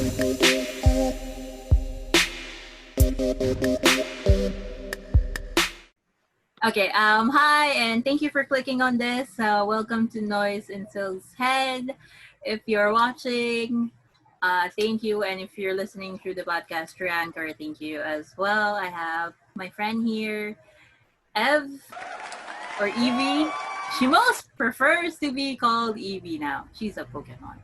Okay, hi, and thank you for clicking on this. Welcome to Noise in Silve's Head. If you're watching, thank you. And if you're listening through the podcast through Anchor, thank you as well. I have my friend here, Ev, or Evie. She most prefers to be called Evie now. She's a Pokemon.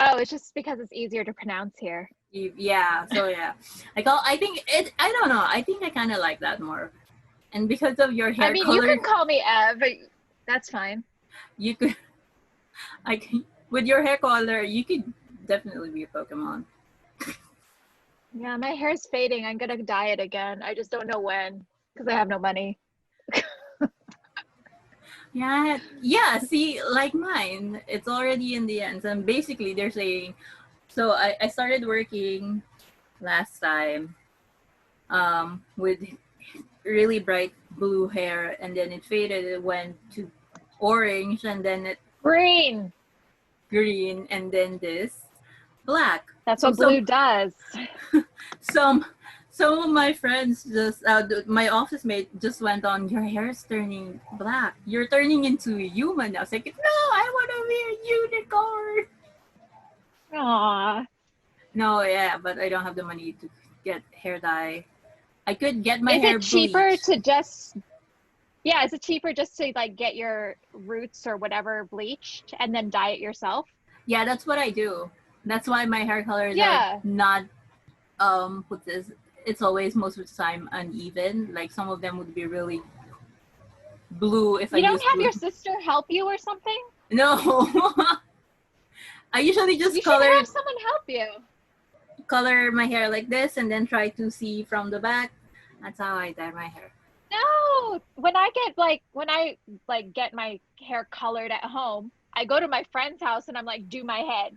Oh, it's just because it's easier to pronounce here. Yeah, so yeah. I don't know. I think I kind of like that more. And because of your hair color. You can call me Ev, but that's fine. You could, with your hair color, you could definitely be a Pokemon. Yeah, my hair's fading. I'm gonna dye it again. I just don't know when because I have no money. Yeah. See, like mine, it's already in the ends, and basically they're saying. So I started working last time, with really bright blue hair, and then it faded. It went to orange, and then it green, and then this black. That's what blue does. Some of my friends just, my office mate just went on, your hair's turning black. You're turning into a human. I was like, no, I want to be a unicorn. Aww. No, yeah, but I don't have the money to get hair dye. I could get my hair bleached. Is it cheaper to just... Yeah, is it cheaper just to like get your roots or whatever bleached and then dye it yourself? Yeah, that's what I do. That's why my hair colors are not, what's this? It's always most of the time uneven. Like some of them would be really blue if I use blue. You don't have your sister help you or something? No. I usually just You should have someone help you. Color my hair like this and then try to see from the back. That's how I dye my hair. No, when I get my hair colored at home, I go to my friend's house and I'm like, do my head.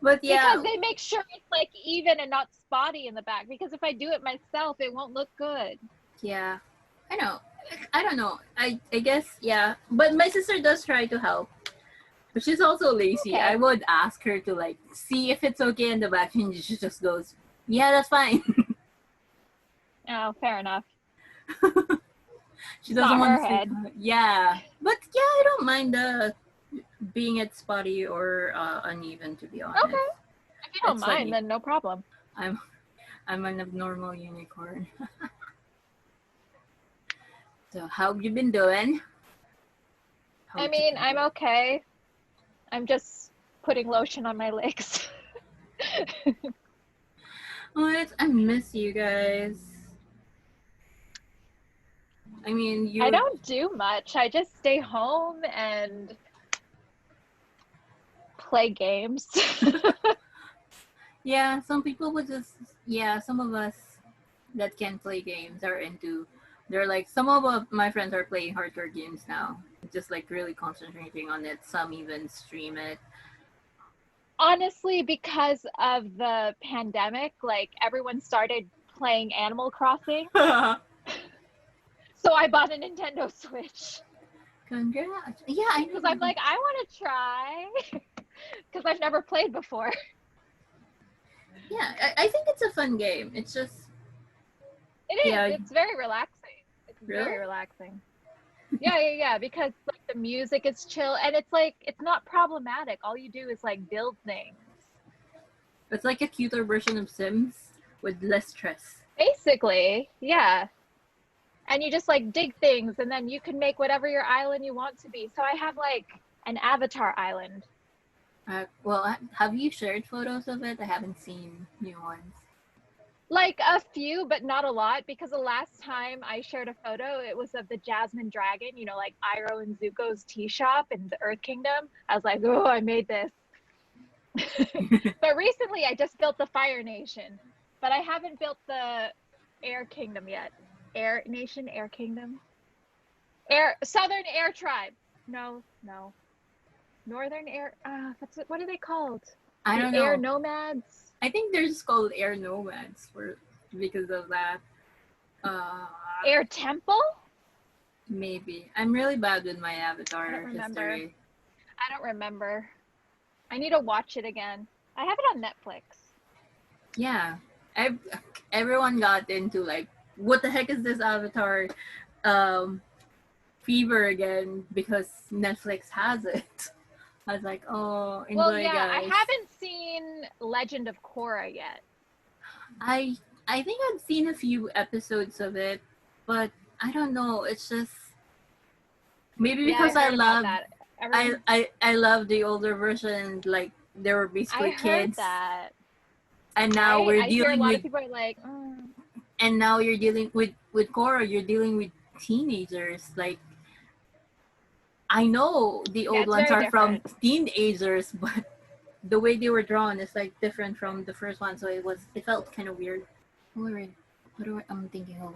But yeah, because they make sure it's like even and not spotty in the back. Because if I do it myself, it won't look good. Yeah, I know. I don't know. I guess, yeah. But my sister does try to help. But she's also lazy. Okay. I would ask her to like see if it's okay in the back, and she just goes, yeah, that's fine. Oh, fair enough. She doesn't want her head. Yeah, but yeah, I don't mind being it spotty or uneven, to be honest. Okay, if you don't mind, then no problem. I'm an abnormal unicorn. So how have you been doing? I'm okay. I'm just putting lotion on my legs. I miss you guys. I don't do much. I just stay home and play games. Yeah, some people would just, some of us that can play games are into, they're like, some of my friends are playing hardcore games now, just like really concentrating on it. Some even stream it. Honestly, because of the pandemic, like everyone started playing Animal Crossing. So I bought a Nintendo Switch. Congrats. Yeah, I know. Because I'm like, I want to try. Because I've never played before. Yeah, I think it's a fun game. It's just... It is. Yeah. It's very relaxing. It's really? Very relaxing. Yeah. Because like the music is chill. And it's like, it's not problematic. All you do is like build things. It's like a cuter version of Sims with less stress. Basically, yeah. And you just like dig things and then you can make whatever your island you want to be. So I have like an avatar island. Well, have you shared photos of it? I haven't seen new ones. Like a few, but not a lot, because the last time I shared a photo, it was of the Jasmine Dragon, you know, like Iroh and Zuko's tea shop in the Earth Kingdom. I was like, oh, I made this. But recently I just built the Fire Nation, but I haven't built the Air Kingdom yet. Air Nation, Air Kingdom, Southern Air Tribe. No. Northern Air. What are they called? I don't know. Air Nomads. I think they're just called Air Nomads because of that. Air Temple. Maybe. I'm really bad with my avatar history. I don't remember. I need to watch it again. I have it on Netflix. Yeah, I everyone got into like, what the heck is this Avatar um, fever again because Netflix has it. I was like, oh, Well, enjoy, yeah, I guys. haven't seen Legend of Korra yet. I I think I've seen a few episodes of it, but I don't know. It's just maybe Yeah, I because I heard about love that. Everyone, I love the older version. Like they were I basically heard kids, that, and now right? we're I hear a dealing lot with of people are like, mm. and now you're dealing with Korra. You're dealing with teenagers. Like I know the Yeah, old it's ones very are from different. teenagers, but the way they were drawn is like different from the first one. So it felt kind of weird. I'm thinking of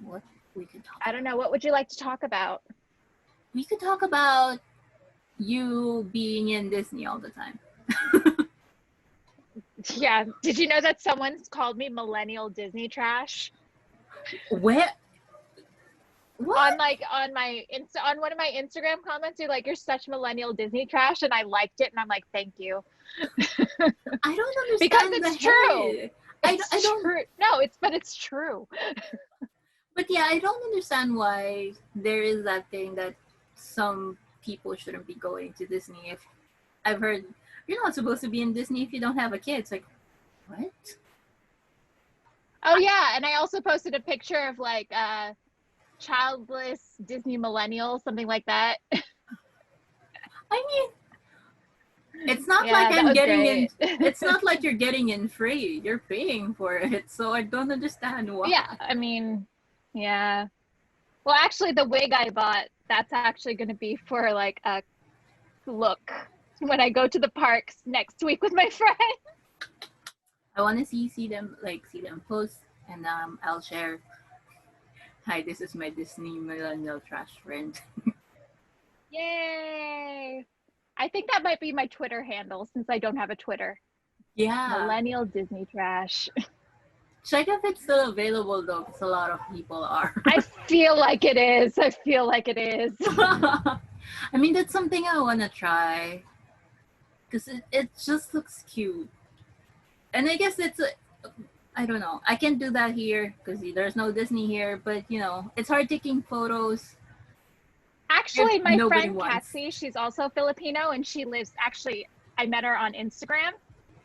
what we could talk I don't about. know. What would you like to talk about? We could talk about you being in Disney all the time. Yeah, did you know that someone's called me millennial Disney trash Where? on What? like on one of my Instagram comments? You're like, you're such millennial Disney trash, and I liked it, and I'm like, thank you, I don't because understand the it's true. hate. I It's don't. true. No, but it's true. But yeah, I don't understand why there is that thing that some people shouldn't be going to Disney. If I've heard you're not supposed to be in Disney if you don't have a kid. It's like, what? Oh yeah, and I also posted a picture of like childless Disney millennials, something like that. I mean, it's not like Yeah, that I'm was getting in. great. It's not like you're getting in free. You're paying for it, so I don't understand why. Yeah, I mean, yeah. Well, actually, the wig I bought, that's actually going to be for like a look when I go to the parks next week with my friend. I want to see them post, and I'll share. Hi, this is my Disney millennial trash friend. Yay! I think that might be my Twitter handle since I don't have a Twitter. Yeah, Millennial Disney Trash. check if it's still available though, because a lot of people are. I feel like it is. I feel like it is. I mean, that's something I want to try because it just looks cute, and I guess I don't know. I can't do that here because there's no Disney here. But it's hard taking photos if Actually, my nobody friend wants. Patsy, she's also Filipino and she lives actually, I met her on Instagram.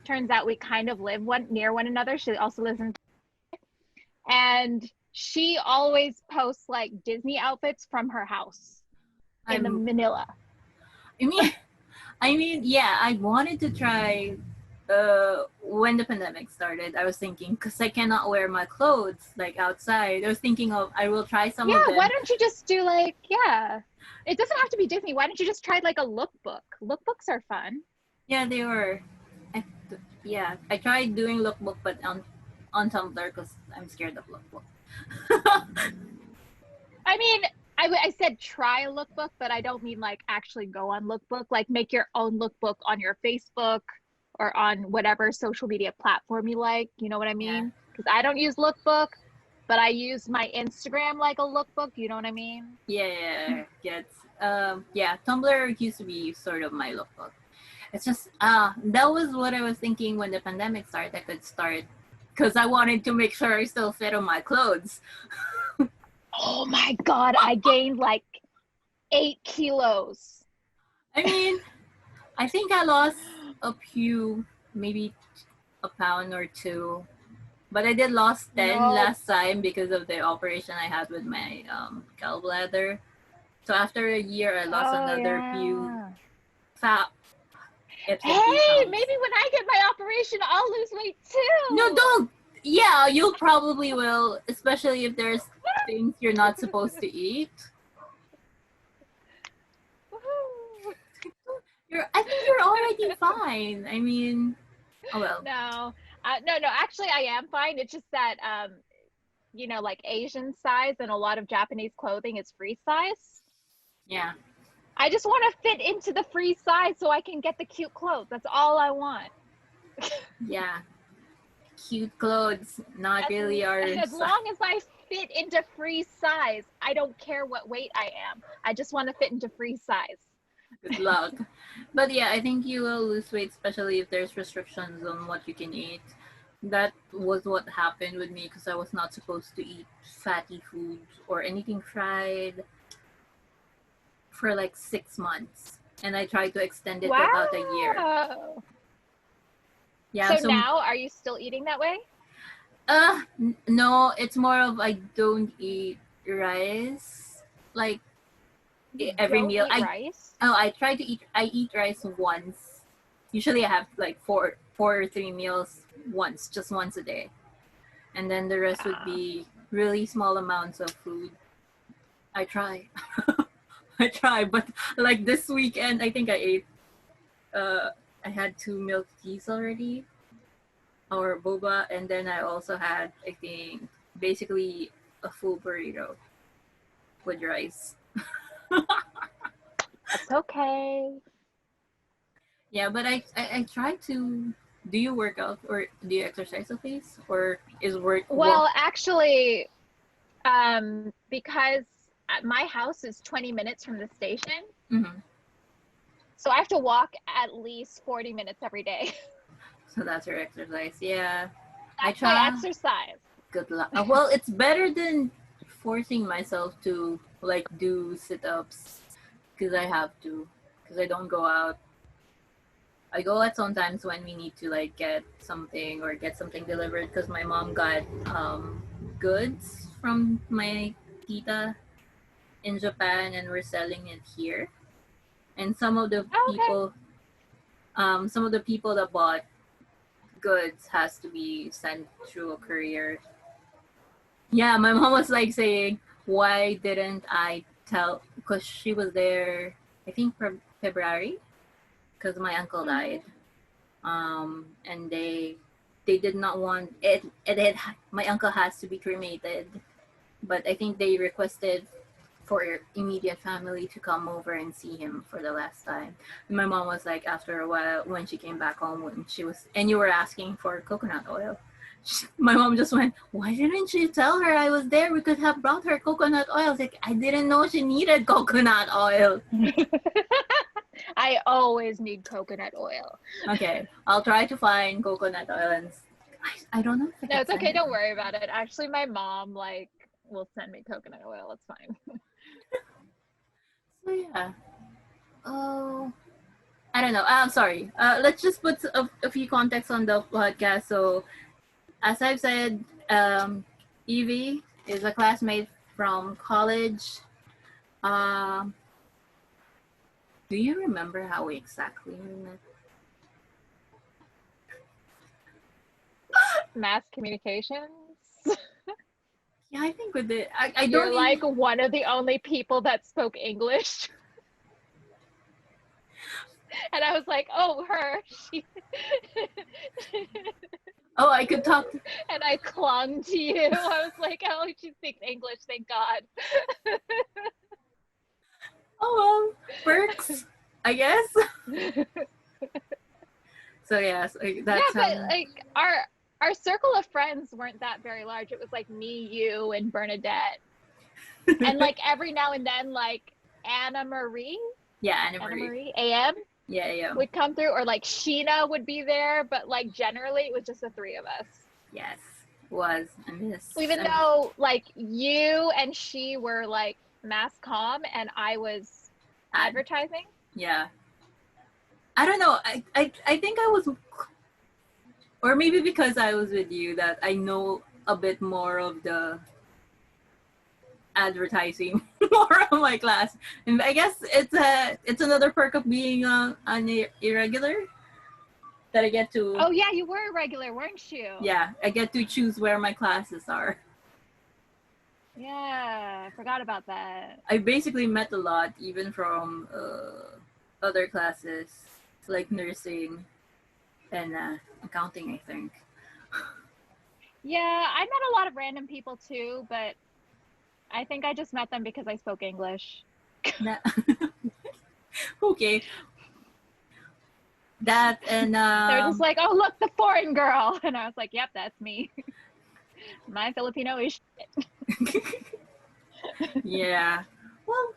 Turns out we kind of live near one another. She also lives in, and she always posts like Disney outfits from her house in the I'm. Manila. I mean, yeah. I wanted to try. When the pandemic started, I was thinking because I cannot wear my clothes like outside. I was thinking of I will try some of Yeah, why them. don't you just do like, yeah. It doesn't have to be Disney. Why don't you just try like a lookbook? Lookbooks are fun. Yeah, they were. I, yeah, I tried doing lookbook, but on Tumblr because I'm scared of lookbook. I mean, I said try a lookbook, but I don't mean like actually go on lookbook. Like make your own lookbook on your Facebook or on whatever social media platform you like. You know what I Yeah, mean? Because I don't use lookbook, but I use my Instagram like a lookbook. You know what I mean? yeah, yeah. Yeah. Tumblr used to be sort of my lookbook. It's just that was what I was thinking when the pandemic started. I could start because I wanted to make sure I still fit on my clothes. Oh my God, I gained like 8 kilos. I mean, I think I lost a few, maybe a pound or two, but I did lost 10 No. last time because of the operation I had with my gallbladder. So after a year, I lost Oh another few yeah. fat ipsy few Hey, pounds. maybe when I get my operation, I'll lose weight No, too. don't. Yeah, you probably will, especially if there's things you're not supposed to eat. Woohoo. I think you're already fine. I mean, oh well. No, no. Actually, I am fine. It's just that, like Asian size and a lot of Japanese clothing is free size. Yeah, I just want to fit into the free size so I can get the cute clothes. That's all I want. yeah. Cute clothes, not As really our as long as I fit into free size, I don't care what weight I am. I just want to fit into free size. Good luck. But yeah, I think you will lose weight, especially if there's restrictions on what you can eat. That was what happened with me because I was not supposed to eat fatty foods or anything fried for like 6 months. And I tried to extend it to about a year. Wow. Yeah, So so now, are you still eating that way? no, it's more of I don't eat rice like You every don't meal. eat rice? I try to eat I eat rice once. Usually I have like four or three meals once, just once a day. And then the rest would Ah. be really small amounts of food. I try. I try, but like this weekend I think I ate I had two milk teas already or boba, and then I also had I think basically a full burrito with rice. That's okay. Yeah, but I try to. Do you work out or do you exercise at least, or is work Well, actually, because my house is 20 minutes from the station, Mm-hmm. so I have to walk at least 40 minutes every day. So that's your exercise. Yeah, I That's my try. exercise. Good luck. Well, it's better than forcing myself to like do sit-ups because I have to because I don't go out. I go out sometimes when we need to like get something or get something delivered because my mom got goods from my tita in Japan and we're selling it here. And Oh, okay. some of the people that bought goods has to be sent through a courier. Yeah, my mom was like saying, why didn't I tell? Because she was there, I think February, because my uncle Mm-hmm. died. And they did not want it. My uncle has to be cremated, but I think they requested for immediate family to come over and see him for the last time. And my mom was like, after a while, when she came back home, when she was, and you were asking for coconut oil. My mom just went, why didn't you tell her I was there? We could have brought her coconut oil. I was like, I didn't know she needed coconut oil. I always need coconut oil. Okay, I'll try to find coconut oil and I don't know if I No, can it's send okay. it. Don't worry about it. Actually, my mom like will send me coconut oil. It's fine. So yeah. Oh, I don't know. I'm sorry. Let's just put a few context on the podcast. So, as I've said, Evie is a classmate from college. Um, do you remember how we exactly met? Mass communications. Yeah, I think with it, I You're don't even. like one of the only people that spoke English. And I was like, oh, her. She Oh, I could talk. and I clung to you. I was like, oh, she speaks English, thank God. Oh well, perks, I guess. So yeah, so Yeah, that's but how. like our circle of friends weren't that very large. It was like me, you, and Bernadette. And like every now and then, like Anna Marie, Yeah, Anna Anna Marie. Marie, AM Yeah, yeah. would come through, or like Sheena would be there, but like generally it was just the three of us. Yes, was I miss. Even though like you and she were like mass comm and I was Ad. advertising. Yeah. I don't know. I think I was, or maybe because I was with you, that I know a bit more of the advertising more of my class, and I guess it's another perk of being an irregular that I get to. Oh yeah, you were a regular, weren't you? Yeah, I get to choose where my classes are. Yeah, I forgot about that. I basically met a lot, even from other classes like nursing and accounting, I think. Yeah, I met a lot of random people too, but I think I just met them because I spoke English. That, okay, that and They're just like, "Oh, look, the foreign girl," and I was like, "Yep, that's me. My Filipino is shit." yeah. Well,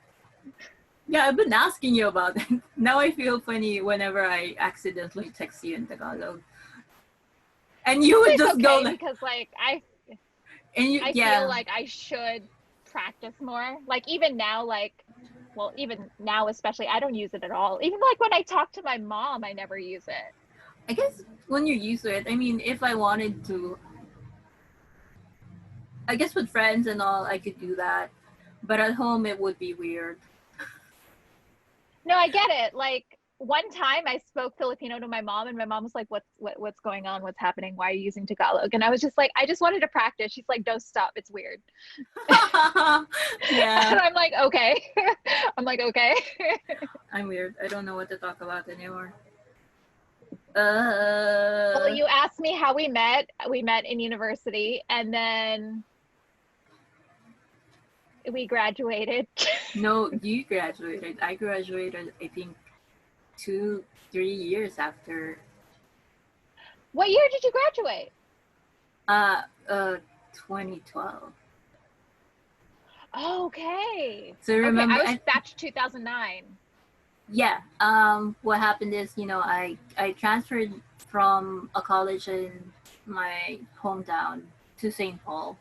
Yeah, I've been asking you about it. Now I feel funny whenever I accidentally text you in Tagalog. And you would It's just go okay like, because like and you, I feel yeah, like I should practice more. Like even now, like well, even now especially, I don't use it at all. Even like when I talk to my mom, I never use it. I guess when you're used to it, I mean, if I wanted to, I guess with friends and all, I could do that. But at home, it would be weird. No, I get it. Like one time I spoke Filipino to my mom and my mom was like, what's going on? What's happening? Why are you using Tagalog? And I was just like, I just wanted to practice. She's like, don't stop. It's weird. Yeah, And I'm like, okay. I'm like, okay. I'm weird. I don't know what to talk about anymore. Well, you asked me how we met. We met in university and then we graduated. No, you graduated. I graduated, I think, 2, 3 years after. What year did you graduate? Uh, uh, 2012. Okay. So Okay, remember, I was batch 2009. yeah. What happened is, I transferred from a college in my hometown to St. Paul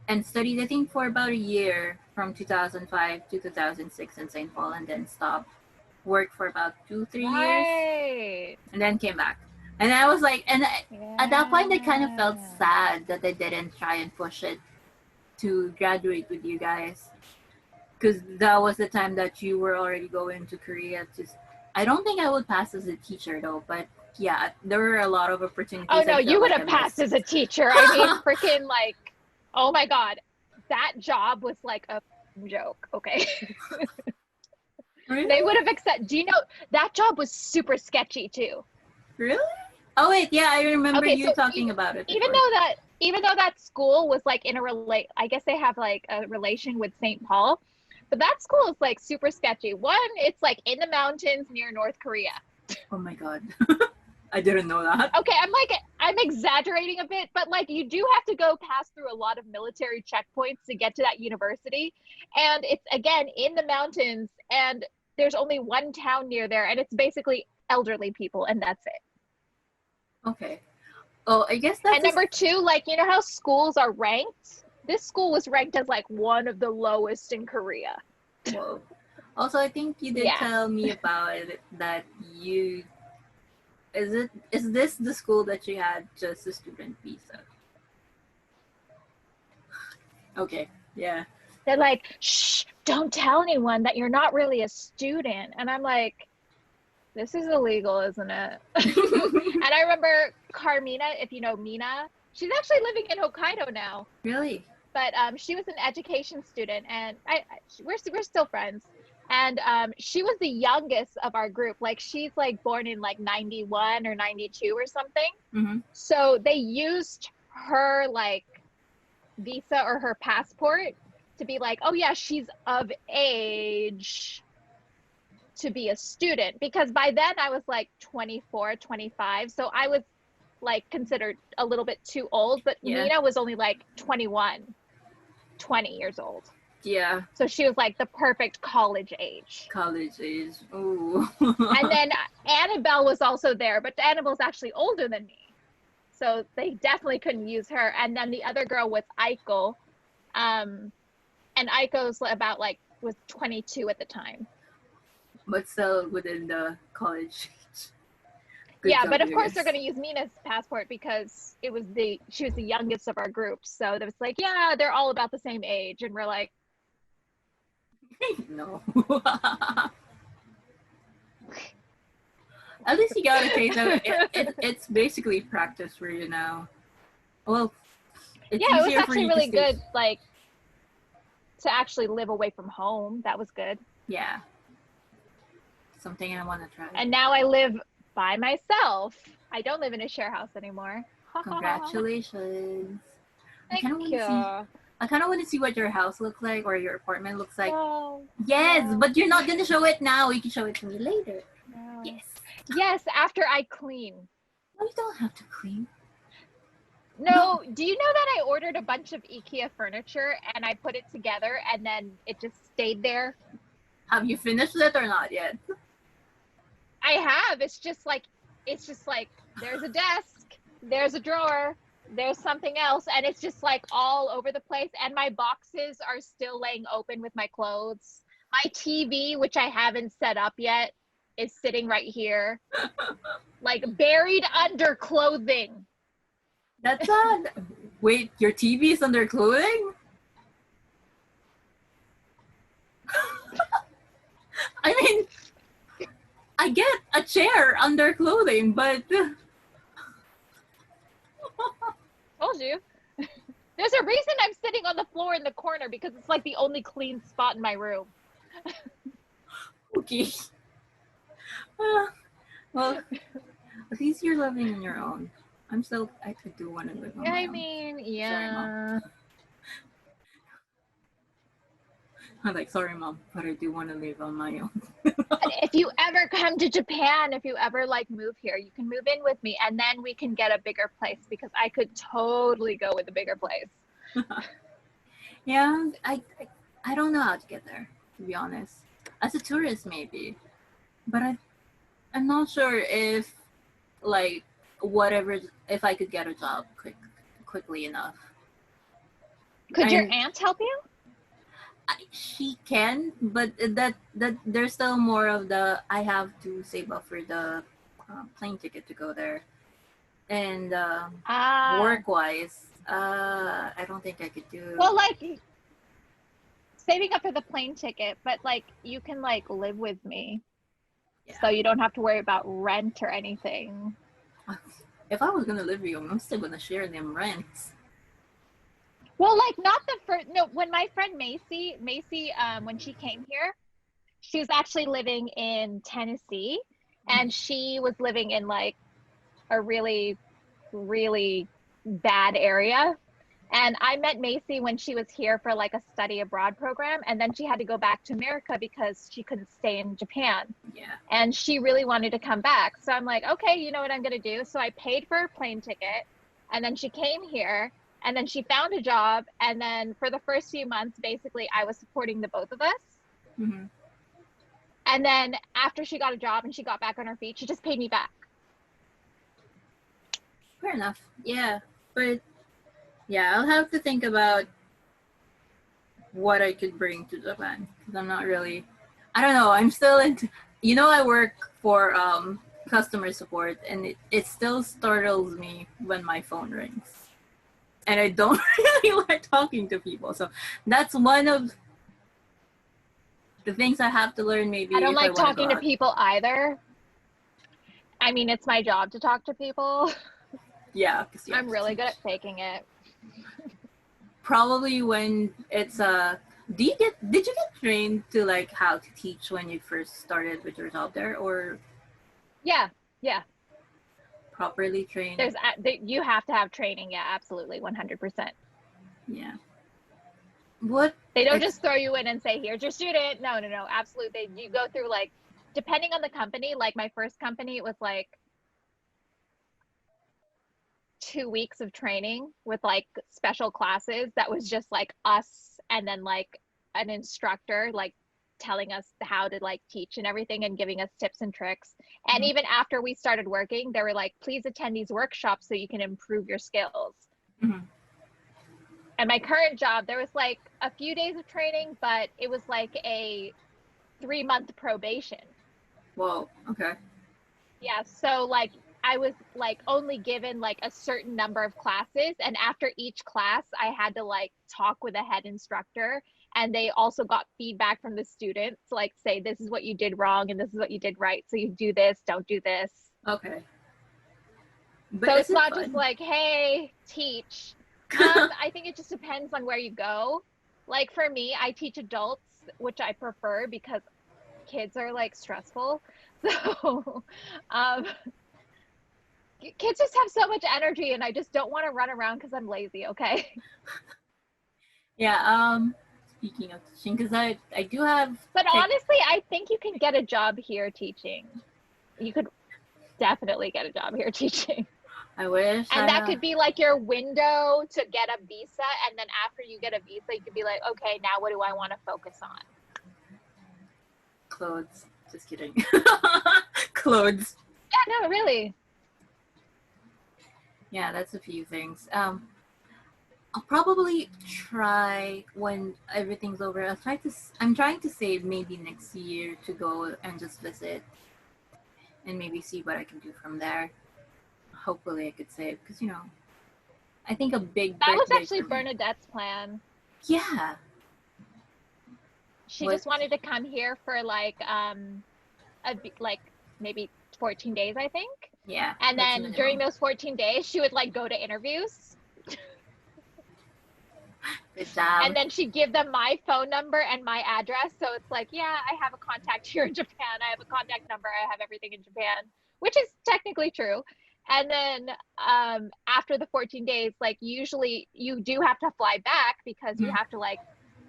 and studied, I think, for about a year from 2005 to 2006 in St. Paul, and then stopped. Worked for about 2, 3 years, Right. and then came back. And I was like, at that point, I kind of felt Yeah. sad that I didn't try and push it to graduate with you guys, because that was the time that you were already going to Korea. I don't think I would pass as a teacher though, but yeah, there were a lot of Oh opportunities I no, you felt would like I have passed missed. as a teacher. I mean, freaking like, oh my God, that job was like a joke. Okay. Really? They would have accepted. Do you know that job was super sketchy too? Really? Oh wait, yeah, I remember Okay, you so talking about it even before. though that even though that school was like in a I guess they have like a relation with St. Paul, but that school is like super sketchy. One, it's like in the mountains near North Korea. Oh my god, I didn't know that. Okay, I'm exaggerating a bit, but like you do have to go pass through a lot of military checkpoints to get to that university, and it's again in the mountains, and there's only one town near there, and it's basically elderly people, and that's it. Okay. Oh, I guess And that's number two, like you know how schools are ranked? This school was ranked as like one of the lowest in Korea. whoa. Also, I think you did Yeah. tell me about it that you is this the school that you had just a student visa? Okay, yeah. They're like, shh, don't tell anyone that you're not really a student. And I'm like, this is illegal, isn't it? And I remember Carmina, if you know Mina, she's actually living in Hokkaido now. Really? But she was an education student, and we're still friends. And she was the youngest of our group. Like she's like born in like 91 or 92 or something. Mm-hmm. So they used her like visa or her passport to be like, oh yeah, she's of age to be a student, because by then I was like 24, 25. So I was like considered a little bit too old, but Yeah. Mina was only like 21, 20 years old. Yeah. So she was like the perfect college age. College age. Ooh. And then Annabelle was also there, but Annabelle's actually older than me. So they definitely couldn't use her. And then the other girl was Aiko. And Aiko's about like was 22 at the time. But still within the college age. Good Yeah, job, but of you course they're guys. going to use Mina's passport because she was the youngest of our group. So it was like, yeah, they're all about the same age, and we're like, No. At least you got a taste of it. It's basically practice for you now. Well, it's yeah, it was easier for actually you to really stay. good, like to actually live away from home. That was good. Yeah. Something I want to try. And now I live by myself. I don't live in a share house anymore. Congratulations. I Thank kind of want to see. you. I kind of want to see what your house looks like or your apartment looks like. No. Yes, No, but you're not gonna show it now. You can show it to me later. no. Yes. Yes, after I clean. No, you don't have to clean. No, do you know that I ordered a bunch of IKEA furniture and I put it together and then it just stayed there? Have you finished it or not yet? I have. It's just like there's a desk, there's a drawer, there's something else, and it's just like all over the place. And my boxes are still laying open with my clothes. My TV, which I haven't set up yet, is sitting right here, like buried under clothing. That's odd. Wait, your TV is under clothing? I mean, I get a chair under clothing, but Told you. There's a reason I'm sitting on the floor in the corner, because it's like the only clean spot in my room. okay. Well, at least you're living on your own. I could do one and live on my own. mean, Sorry, yeah. Mom. I'm like, sorry, Mom, but I do want to live on my own. If you ever come to Japan, if you ever like move here, you can move in with me, and then we can get a bigger place, because I could totally go with a bigger place. Yeah, I don't know how to get there, to be honest. As a tourist, maybe, but I'm not sure if like if I could get a job quickly enough. Could your aunt help you? She can, but that there's still more of the I have to save up for the plane ticket to go there, and work wise, I don't think I could do. Well, like saving up for the plane ticket, but like you can like live with me, so you don't have to worry about rent or anything. If I was gonna live with you, I'm still gonna share them rents. Well, like not the first. No, when my friend Macy, when she came here, she was actually living in Tennessee, and she was living in like a really, really bad area. And I met Macy when she was here for like a study abroad program, and then she had to go back to America because she couldn't stay in Japan. Yeah. And she really wanted to come back. So I'm like, okay, you know what I'm gonna do? So I paid for her plane ticket, and then she came here, and then she found a job, and then for the first few months, basically I was supporting the both of us. Mm-hmm. And then after she got a job and she got back on her feet, she just paid me back. Fair enough. Yeah, but yeah, I'll have to think about what I could bring to Japan, because I'm not really. I don't know. I'm still into. I work for customer support, and it still startles me when my phone rings, and I don't really like talking to people. So that's one of the things I have to learn. Maybe I don't like talking to out. people either. I mean, it's my job to talk to people. Yeah, I'm really good at faking it. Probably when it's did you get trained to like how to teach when you first started with your job there, or yeah properly trained? You have to have training. Yeah, absolutely, 100%. Yeah. What they don't just throw you in and say, here's your student. No, absolutely. You go through, like, depending on the company, like my first company, it was like 2 weeks of training with like special classes that was just like us, and then like an instructor like telling us how to like teach and everything, and giving us tips and tricks. And even after we started working, they were like, please attend these workshops so you can improve your skills. And my current job, there was like a few days of training, but it was like a 3-month probation. Whoa, okay. Yeah, so like I was like only given like a certain number of classes, and after each class I had to like talk with a head instructor, and they also got feedback from the students, like say, this is what you did wrong and this is what you did right, so you do this, don't do this. Okay. But so it's not fun? Just like, hey, teach. I think it just depends on where you go. Like for me, I teach adults, which I prefer because kids are like stressful. So kids just have so much energy, and I just don't want to run around because I'm lazy. Okay. Yeah. Speaking of teaching, because I do have. But honestly, I think you can get a job here teaching. You could definitely get a job here teaching. I wish. And that could be like your window to get a visa, and then after you get a visa, you could be like, okay, now what do I want to focus on? clothes. Just kidding. Clothes. Yeah, no, really. Yeah, that's a few things. I'll probably try when everything's over. I'm trying to save maybe next year to go and just visit and maybe see what I can do from there. Hopefully, I could save because I think a big That was birthday actually for me. Bernadette's plan. Yeah. She What? just wanted to come here for like like maybe 14 days, I think. Yeah, And that's a then during minimum. those 14 days, she would like go to interviews. Good job. And then she'd give them my phone number and my address. So it's like, yeah, I have a contact here in Japan. I have a contact number. I have everything in Japan, which is technically true. And then after the 14 days, like usually you do have to fly back because you Mhm. have to like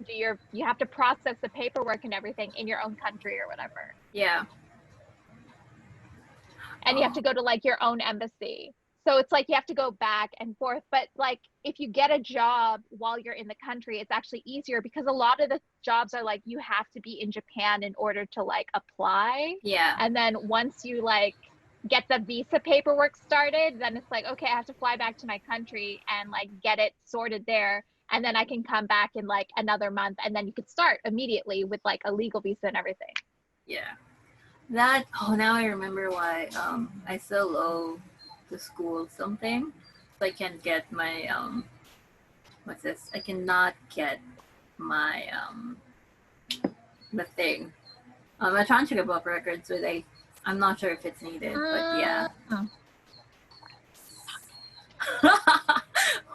you have to process the paperwork and everything in your own country or whatever. Yeah. And you have Oh, to go to like your own embassy. So it's like you have to go back and forth. But like if you get a job while you're in the country, it's actually easier because a lot of the jobs are like you have to be in Japan in order to like apply. yeah. And then once you like get the visa paperwork started, then it's like, okay, I have to fly back to my country and like get it sorted there. And then I can come back in like another month and then you could start immediately with like a legal visa and everything. Yeah. Now I remember why I still owe the school something. So I can't get my what's this? I cannot get my the thing. A transcript of records with I'm not sure if it's needed, but yeah. Mm.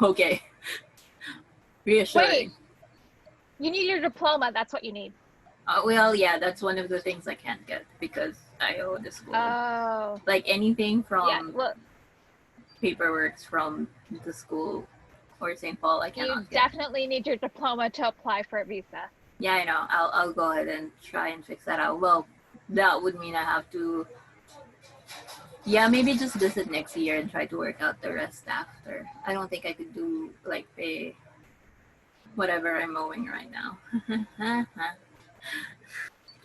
Okay. Wait, Reassuring. you need your diploma. That's what you need. Well, yeah, that's one of the things I can't get because I owe the school. Oh, Like anything yeah. from Well, paperwork from the school or St. Paul, I you cannot get. definitely need your diploma to apply for a visa. Yeah, I know. I'll go ahead and try and fix that out. Well, that would mean I have to. Yeah, maybe just visit next year and try to work out the rest after. I don't think I could do like pay whatever I'm owing right now.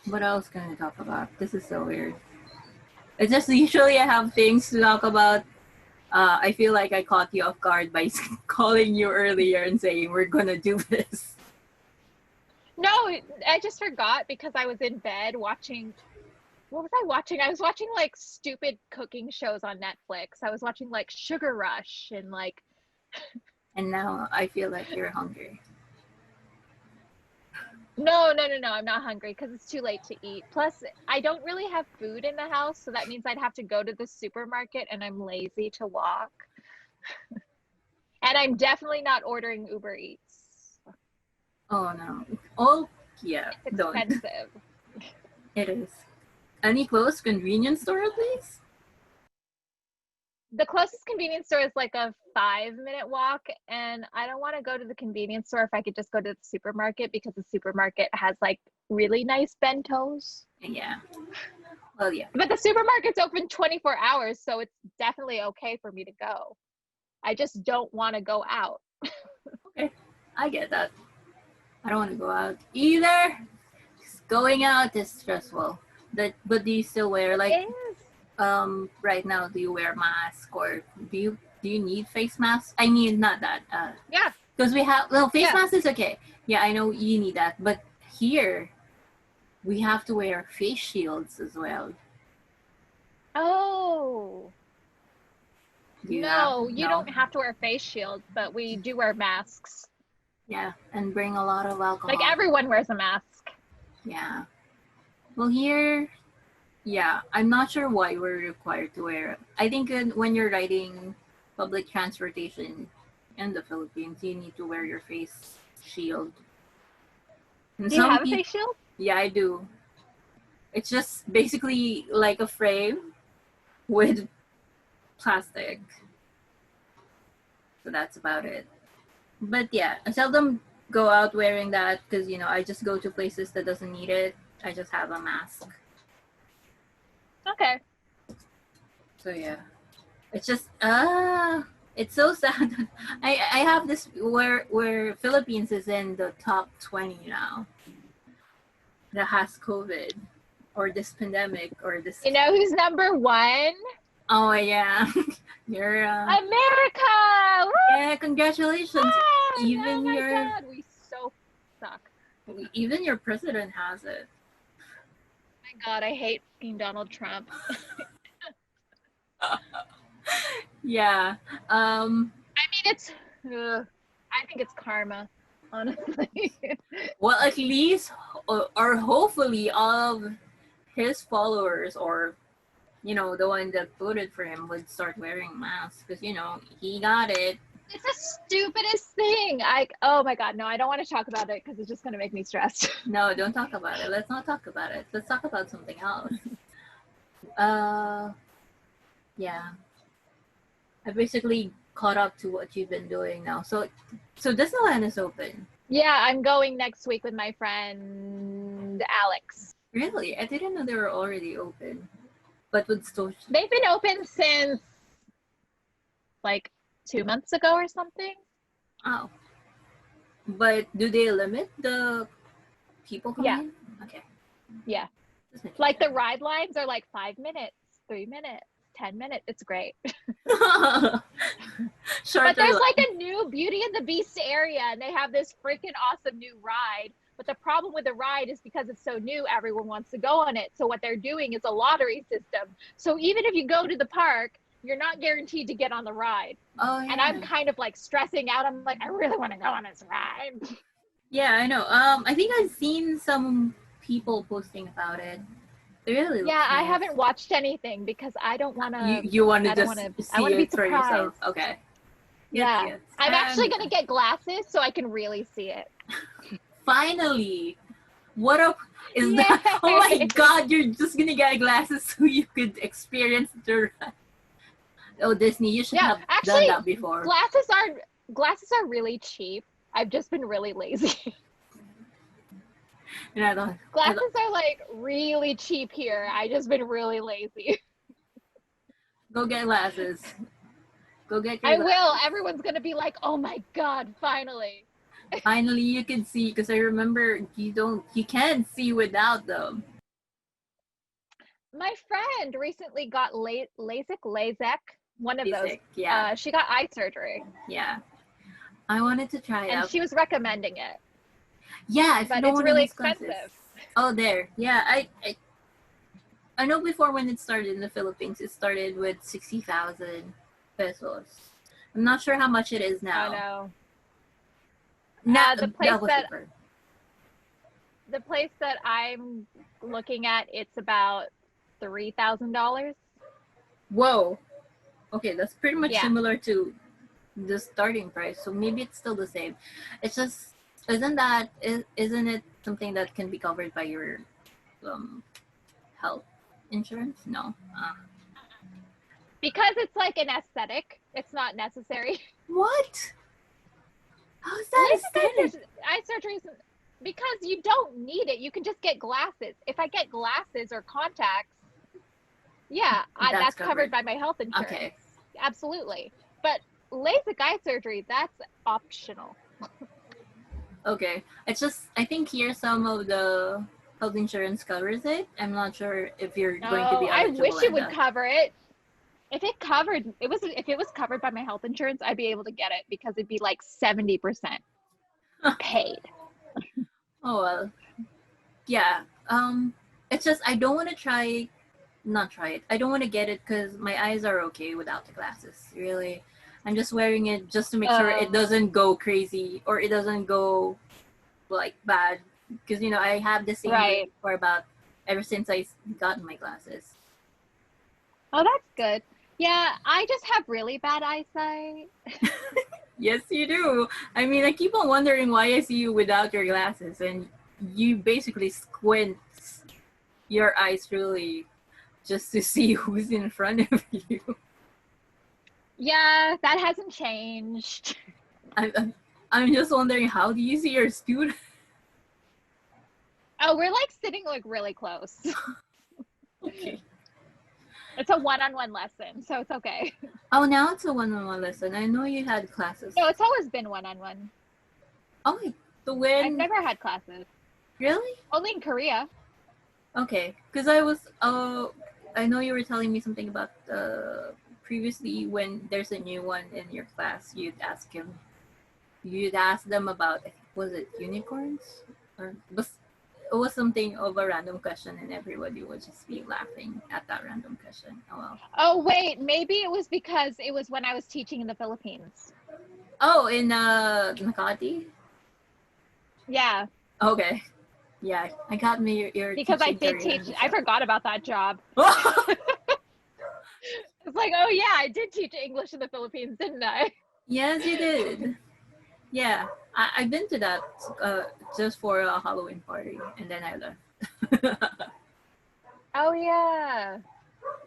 What else can I talk about? This is so weird. It's just usually I have things to talk about. I feel like I caught you off guard by calling you earlier and saying we're gonna do this. No, I just forgot because I was in bed watching. What was I watching? I was watching like stupid cooking shows on Netflix. I was watching like Sugar Rush and like. And now I feel like you're hungry. No, no, no, no. I'm not hungry because it's too late to eat. Plus, I don't really have food in the house, so that means I'd have to go to the supermarket, and I'm lazy to walk. And I'm definitely not ordering Uber Eats. Oh no. Oh yeah, It's don't. expensive. It is. Any close convenience store, please? The closest convenience store is like a 5-minute walk, and I don't want to go to the convenience store if I could just go to the supermarket because the supermarket has like really nice bentos. Yeah. Well, yeah. But the supermarket's open 24 hours, so it's definitely okay for me to go. I just don't want to go out. Okay. I get that. I don't want to go out either. Just going out is stressful. But do you still wear like It is. right now? Do you wear mask or do you need face masks? I mean, not that. Yeah. Because we have face Yeah. mask is okay. Yeah, I know you need that, but here we have to wear face shields as well. Oh. Do you have No, you no? don't have to wear face shields, but we do wear masks. Yeah, and bring a lot of Like alcohol. everyone wears a mask. Yeah. Well, here, yeah, I'm not sure why we're required to wear it. I think when you're riding public transportation in the Philippines, you need to wear your face shield. And Do you some have a people, face shield? yeah, I do. It's just basically like a frame with plastic. So that's about it. But yeah, I seldom go out wearing that because I just go to places that doesn't need it. I just have a mask. Okay. So yeah, it's just it's so sad. I have this where Philippines is in the top 20 now that has COVID. or this pandemic or this. You know who's number one? Oh yeah, you're. America! Woo! Yeah, congratulations. Even Oh my your god, we so suck. even your president has it. My god, I hate fucking Donald Trump. Yeah. I mean, I think it's karma, honestly. Well, at least, or hopefully, all of his followers, or the one that voted for him, would start wearing masks because he got it. It's the stupidest thing. Oh my god, no, I don't want to talk about it because it's just gonna make me stressed. No, don't talk about it. Let's not talk about it. Let's talk about something else. Yeah. I basically caught up to what you've been doing now. So Disneyland is open. Yeah, I'm going next week with my friend Alex. Really? I didn't know they were already open. But with still. They've been open since like 2 months ago or something. Oh. But do they limit the people coming in? Okay. Yeah. Like the ride lines are like 5 minutes, 3 minutes, 10 minutes. It's great. But there's like a new Beauty and the Beast area, and they have this freaking awesome new ride. But the problem with the ride is because it's so new, everyone wants to go on it. So what they're doing is a lottery system. So even if you go to the park, you're not guaranteed to get on the ride. Oh, yeah. And I'm kind of like stressing out. I'm like, I really want to go on this ride. Yeah, I know. I think I've seen some people posting about it. They really look Yeah, I nice. haven't watched anything because I don't want to. You want to just see it for yourself. Okay. Yeah. Yes. I'm actually going to get glasses so I can really see it. Finally. What up is that? Oh my god, you're just going to get glasses so you could experience the ride. Oh, Disney, you should have done that before. Glasses are really cheap. I've just been really lazy. Glasses are like really cheap here. I just been really lazy. Go get glasses. Go get your glasses. Will. Everyone's gonna be like, "Oh my god, finally!" Finally, you can see. Because I remember you can't see without them. My friend recently got LASIK. One of those. Yeah. She got eye surgery. Yeah. I wanted to try it out. And she was recommending it. Yeah, but it's really expensive. Oh, there. Yeah, I know before when it started in the Philippines, it started with 60,000 pesos. I'm not sure how much it is now. I know. Now the place that I'm looking at, it's about $3,000. Whoa. Okay, that's pretty much similar to the starting price. So maybe it's still the same. It's just. Isn't it something that can be covered by your health insurance? No. Because it's like an aesthetic, it's not necessary. What? How is that aesthetic? Eye surgery isn't, because you don't need it. You can just get glasses. If I get glasses or contacts, that's covered by my health insurance. Okay. Absolutely. But LASIK eye surgery, that's optional. Okay. It's just, I think here some of the health insurance covers it. I'm not sure if you're going to be eligible. I wish it would cover it. If it was covered by my health insurance, I'd be able to get it because it'd be like 70% paid. Oh well. Yeah. It's just I don't want to I don't want to get it because my eyes are okay without the glasses. Really. I'm just wearing it just to make sure it doesn't go crazy or it doesn't go like bad. Because, I have the same for ever since I got my glasses. Oh, that's good. Yeah, I just have really bad eyesight. Yes, you do. I mean, I keep on wondering why I see you without your glasses. And you basically squint your eyes really just to see who's in front of you. Yeah, that hasn't changed. I'm just wondering, how do you see your student? Oh, we're like sitting like really close. Okay. It's a one-on-one lesson, so it's okay. Oh, now it's a one-on-one lesson. I know you had classes. No, it's always been one-on-one. Oh, so when? I've never had classes. Really? Only in Korea. Okay, because I was I know you were telling me something about previously when there's a new one in your class, you'd ask them about, was it unicorns, or was it was something of a random question, and everybody would just be laughing at that random question. Oh well. Oh wait, maybe it was because it was when I was teaching in the Philippines. Oh, in Makati. Yeah, Okay. Yeah, I got me your because I teaching did career teach. in the I show. forgot about that job. It's like, oh yeah, I did teach English in the Philippines, didn't I? Yes, you did. Yeah, I've been to that uh, just for a Halloween party, and then I left. Oh yeah.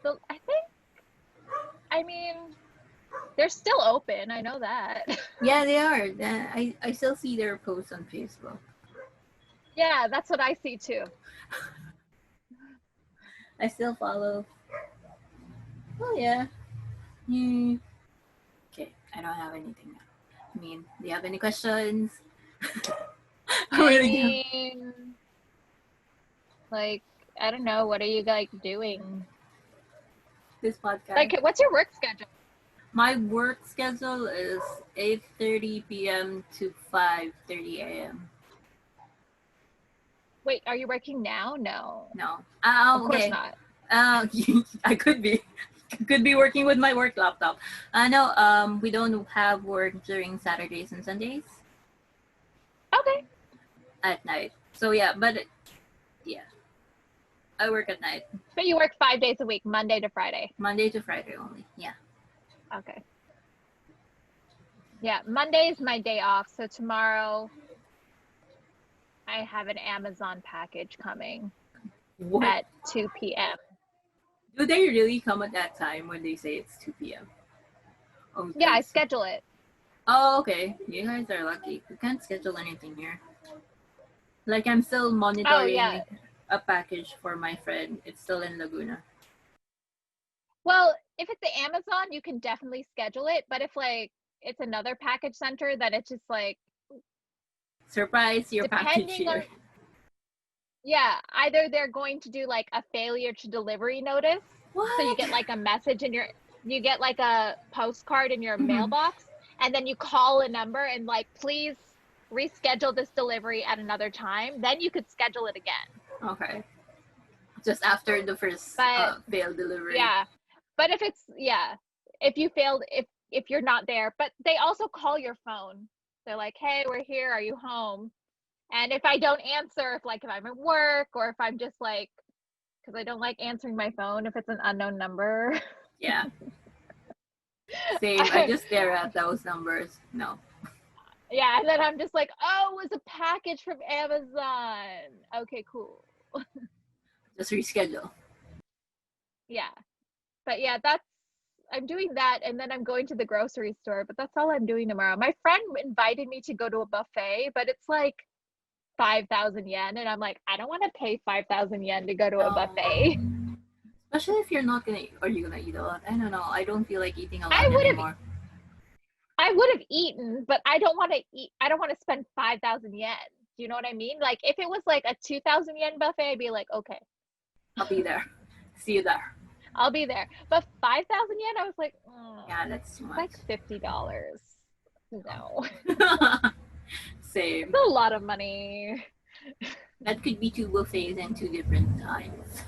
So I mean, they're still open. I know that. Yeah, they are. I still see their posts on Facebook. Yeah, that's what I see too. I still follow. Oh yeah. Hmm. Okay, I don't have anything now. I mean, do you have any questions? I I really do. mean, like, I don't know. What are you like doing? This podcast. Like, what's your work schedule? My work schedule is 8:30 p.m. to 5:30 a.m. Wait, are you working now? No, No. of course Okay. not. I could be. Could be working with my work laptop. No, we don't have work during Saturdays and Sundays Okay. at night. So yeah, but yeah, I work at night, But you work 5 days a week, Monday to Friday. Monday to Friday only. Yeah. Okay. Yeah, Monday is my day off. So tomorrow I have an Amazon package coming What? at 2 p.m. Do they really come at that time when they say it's 2 p.m.? Oh, Yeah, I thanks. schedule it. Oh, okay. You guys are lucky. We can't schedule anything here. Like I'm still Oh, yeah. monitoring a package for my friend. It's still in Laguna. Well, if it's the Amazon, you can definitely schedule it. But if like it's another package center, then it's just like Surprise, your package depending on, here. yeah, either they're going to do like a failure to delivery notice. So you What? get like a message in your, you get like a postcard in your Mhm. mailbox, and then you call a number and like, please reschedule this delivery at another time. Then you could schedule it again. Okay. Just after the first But failed delivery. yeah, but if it's, yeah, if you failed, if you're not there, but they also call your phone. They're like, hey, we're here, are you home? And if I don't answer, if I'm at work, or if I'm just like, because I don't like answering my phone if it's an unknown number. Yeah. Same. I just stare at those numbers. No. Yeah, and then I'm just like, oh, it was a package from Amazon. Okay, cool. Just reschedule. Yeah, but yeah, that's, I'm doing that, and then I'm going to the grocery store, but that's all I'm doing tomorrow. My friend invited me to go to a buffet, but it's like 5,000 yen, and I'm like, I don't want to pay 5,000 yen to go to a No. buffet. Especially if you're not gonna, are you gonna eat a lot? I don't know. I don't feel like eating a I lot would have anymore. I would have eaten, but I don't want to eat. I don't want to spend 5,000 yen. Do you know what I mean? Like if it was like a 2,000 yen buffet, I'd be like, okay, I'll be there. See you there. I'll be there. But 5,000 yen, I was like, Yeah, that's too it's much. like $50. No, it's Same. a lot of money. That could be two buffets and two different times.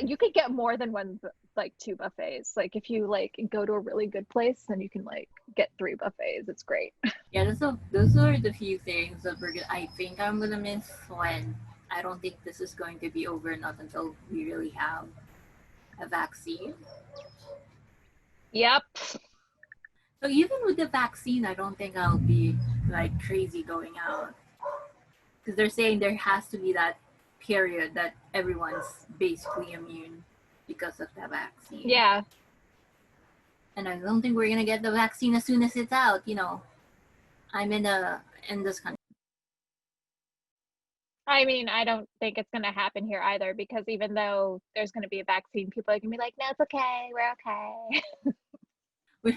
You could get more than one, like two buffets. Like if you like go to a really good place, then you can like get three buffets. It's great. Yeah, those are the few things that I think I'm gonna miss when I don't think this is going to be over, not until we really have a vaccine. Yep. So even with the vaccine, I don't think I'll be like crazy going out, because they're saying there has to be that period that everyone's basically immune because of the vaccine. Yeah. And I don't think we're gonna get the vaccine as soon as it's out. I'm in this country. I mean, I don't think it's going to happen here either, because even though there's going to be a vaccine, people are going to be like, no, it's okay. We're okay.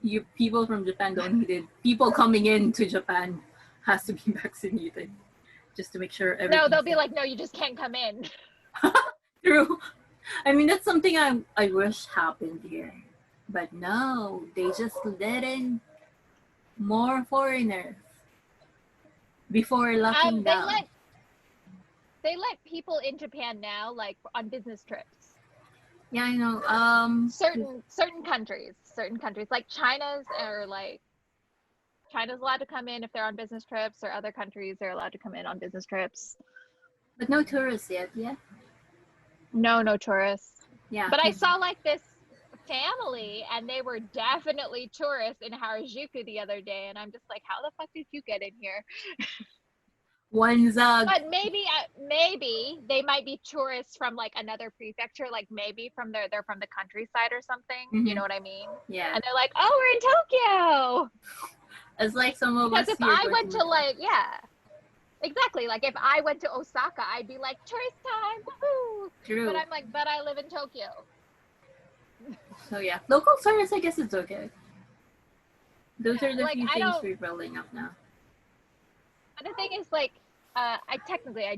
You people from Japan don't need it. People coming into Japan has to be vaccinated. just to make sure No, everything's they'll be safe. like, no, you just can't come in. True. I mean, that's something I wish happened here. But no, they just let in more foreigners before locking They down. let people in Japan now, like on business trips. Yeah, I know. Certain countries, like China's allowed to come in if they're on business trips, or other countries they're allowed to come in on business trips. But no tourists yet. Yeah. No tourists. Yeah. But I saw like this family, and they were definitely tourists in Harajuku the other day, and I'm just like, how the fuck did you get in here? One's But maybe they might be tourists from like another prefecture, like maybe they're from the countryside or something. You know what I mean? yeah. And they're like, oh, we're in Tokyo. It's like some of Because us if here I go went to to like, yeah, exactly. Like if I went to Osaka, I'd be like, tourist time, woohoo! True. But I'm like, but I live in Tokyo. So yeah, local tourists, I guess it's okay. Those Yeah, are the like few I things don't. we're rolling up now. But the thing is, like, I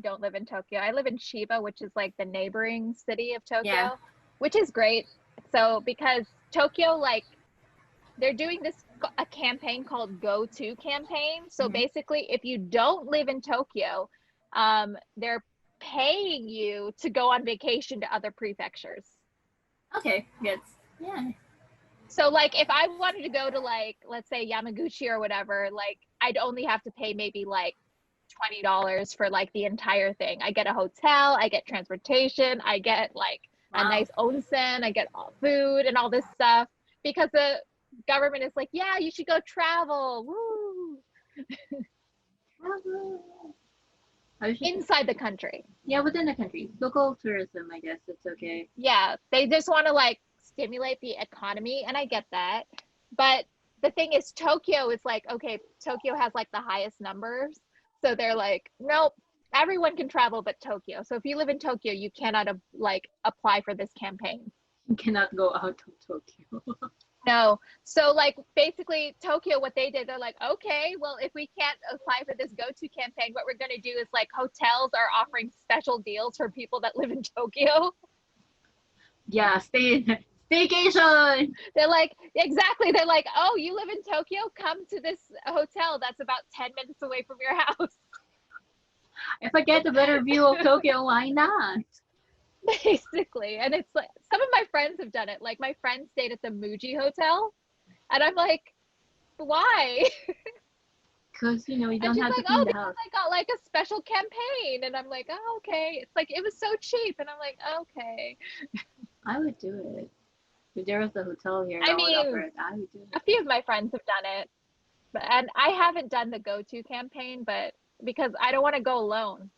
don't live in Tokyo. I live in Chiba, which is like the neighboring city of Tokyo, Yeah. which is great. So because Tokyo, like, they're doing a campaign called Go To campaign. So basically, if you don't live in Tokyo, they're paying you to go on vacation to other prefectures. Okay, good. Yeah. So like if I wanted to go to like, let's say Yamaguchi or whatever, like I'd only have to pay maybe like $20 for like the entire thing. I get a hotel, I get transportation, I get like a Wow. nice onsen, I get all food and all this stuff, because the government is like, yeah, you should go travel. Woo! Inside the country. Yeah, within the country. Local tourism, I guess it's okay. Yeah, they just want to like stimulate the economy, and I get that. But the thing is, Tokyo is like, okay, Tokyo has like the highest numbers. So they're like, nope, everyone can travel but Tokyo. So if you live in Tokyo, you cannot like apply for this campaign. You cannot go out of Tokyo. No. So like basically Tokyo, what they did, they're like, okay, well, if we can't apply for this Go To campaign, what we're going to do is like hotels are offering special deals for people that live in Tokyo. Yeah, staycation. They're like, exactly. They're like, oh, you live in Tokyo? Come to this hotel that's about 10 minutes away from your house. If I get a better view of Tokyo, why not? Basically. And it's like, some of my friends have done it. Like my friend stayed at the Muji Hotel, and I'm like, why? Because, you And don't she's have to like, clean oh, the because house. I got like a special campaign. And I'm like, oh, okay. It's like, it was so cheap. And I'm like, okay. I would do it. If there was a hotel here I that would offer mean, it, I would do a it. few of my friends have done it, and I haven't done the Go To campaign, but because I don't want to go alone.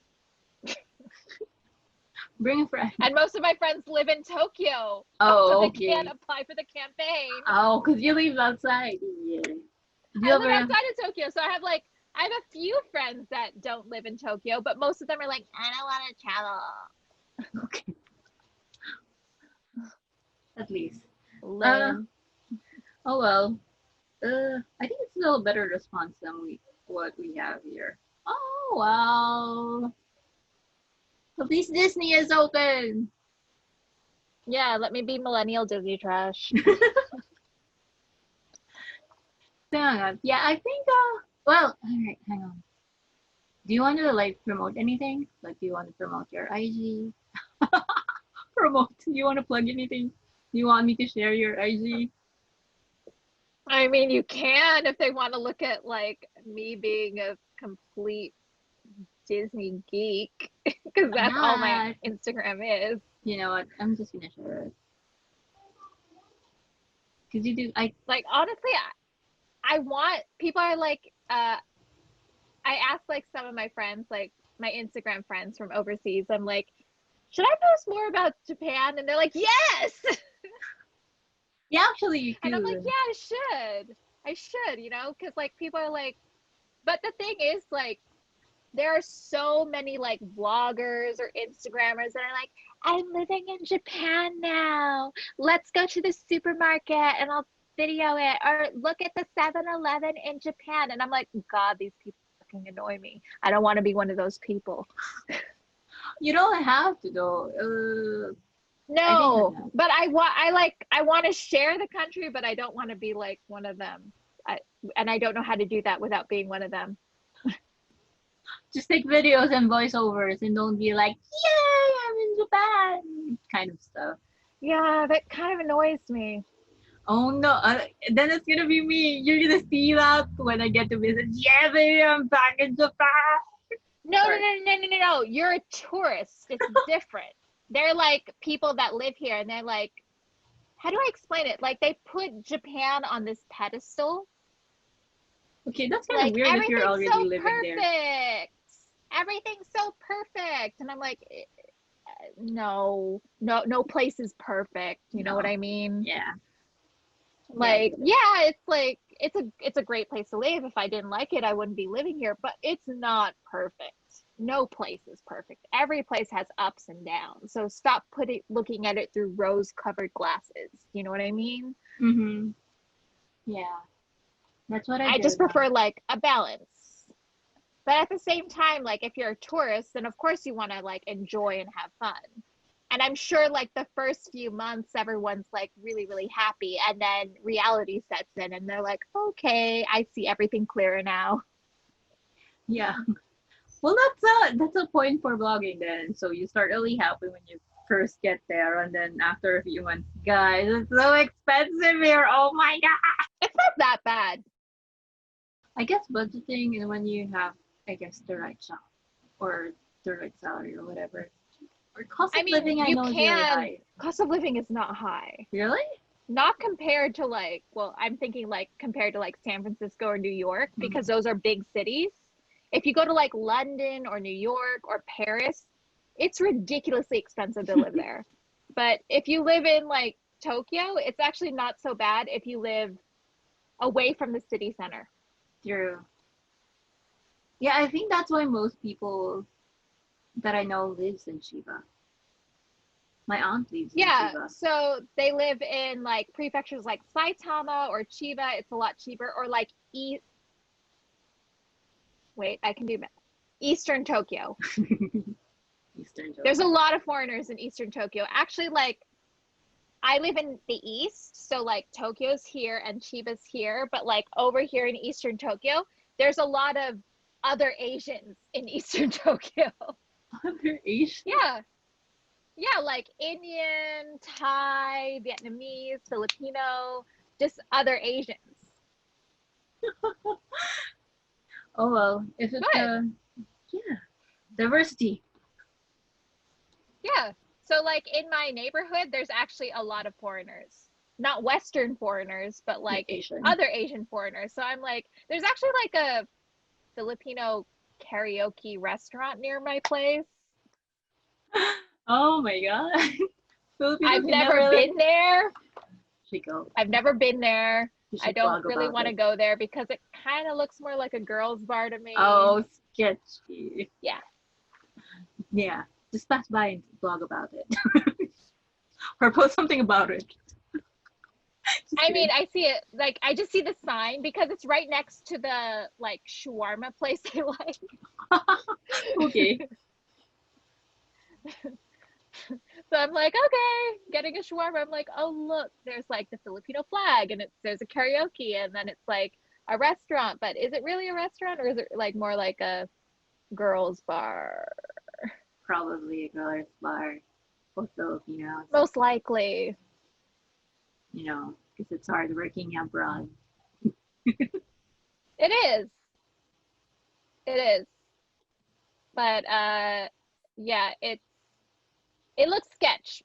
Bring a friend. And most of my friends live in Tokyo. Oh, so they okay. can't apply for the campaign. Oh, because you live outside. Yeah. I live outside of Tokyo, so I have a few friends that don't live in Tokyo, but most of them are like, I don't want to travel. Okay. At least. Lame. Oh well. I think it's still a better response than what we have here. Oh well. At least Disney is open. Yeah, let me be millennial Disney trash. Yeah, I think well, alright, hang on. Do you want to like promote anything? Like do you want to promote your IG? Promote. Do you want to plug anything? Do you want me to share your IG? I mean, you can if they want to look at like me being a complete Disney geek, because that's all my Instagram is. You know what? I'm just gonna share it. Cause you do. I like honestly, I want people are like I asked like some of my friends, like my Instagram friends from overseas, I'm like, should I post more about Japan? And they're like, yes. Yeah, actually you And I'm like, could. yeah, I should, because like people are like, but the thing is like, there are so many like vloggers or Instagrammers that are like, I'm living in Japan now. Let's go to the supermarket and I'll video it, or look at the 7-Eleven in Japan. And I'm like, God, these people fucking annoy me. I don't want to be one of those people. You don't have to though. I think I No, know. but I want to share the country, but I don't want to be like one of them. And I don't know how to do that without being one of them. Just take videos and voiceovers and don't be like, yay, I'm in Japan, kind of stuff. Yeah, that kind of annoys me. Oh no, then it's gonna be me. You're gonna see that when I get to visit. Yeah, baby, I'm back in Japan. No, no, Sorry. no, no, no, no, no. You're a tourist. It's different. They're like people that live here, and they're like, how do I explain it? Like they put Japan on this pedestal. Okay, that's kind of Like weird if you're everything's already so living there. perfect. Everything's so perfect. And I'm like, no, no, no place is perfect. You know what No. I mean? Yeah. Yeah, I Like, get it. yeah, it's like it's a great place to live. If I didn't like it, I wouldn't be living here, but it's not perfect. No place is perfect. Every place has ups and downs. So stop looking at it through rose-covered glasses. You know what I mean? Mm-hmm. Yeah. That's what I I just did. prefer like a balance. But at the same time, like if you're a tourist, then of course you want to like enjoy and have fun. And I'm sure like the first few months, everyone's like really, really happy. And then reality sets in and they're like, okay, I see everything clearer now. Yeah. Well, that's a point for vlogging then. So you start really happy when you first get there, and then after a few months, guys, it's so expensive here. Oh my god. It's not that bad. I guess budgeting and when you have, I guess, the right job or the right salary or whatever. Or cost I of mean, living, I you know is really can, high. cost of living is not high. Really? Not compared to like, well, I'm thinking like compared to like San Francisco or New York, because Mm-hmm. those are big cities. If you go to like London or New York or Paris, it's ridiculously expensive to live there. But if you live in like Tokyo, it's actually not so bad if you live away from the city center. True. Yeah, I think that's why most people that I know lives in Chiba. My aunt lives in Yeah, Chiba. so they live in like prefectures like Saitama or Chiba. It's a lot cheaper. Or like wait, I can do Eastern Tokyo. Eastern There's a Tokyo. lot of foreigners in Eastern Tokyo. Actually, like I live in the East, so like Tokyo's here and Chiba's here, but like over here in Eastern Tokyo, there's a lot of other Asians in Eastern Tokyo. Other Asian? Yeah. Yeah, like Indian, Thai, Vietnamese, Filipino, just other Asians. Oh well, if it's Good. yeah, diversity. Yeah. So like in my neighborhood, there's actually a lot of foreigners. Not Western foreigners, but Like like Asian. other Asian foreigners. So I'm like, there's actually like a Filipino karaoke restaurant near my place. Oh my god. Filipino I've can never never let been there. you go. I've never been there. You I should don't blog really about want to it. go there because it kind of looks more like a girls' bar to me. Oh, sketchy. Yeah. Yeah, just pass by and blog about it. Or post something about it. Just I mean, kidding. I see it like I just see the sign because it's right next to the like shawarma place I like. Okay. So I'm like, okay, getting a shawarma. I'm like, oh look, there's like the Filipino flag, and there's a karaoke, and then it's like a restaurant. But is it really a restaurant, or is it like more like a girls' bar? Probably a girl's bar for Filipinos, Most likely, you know, because it's hard working abroad. it is. It is. But yeah, it looks sketch.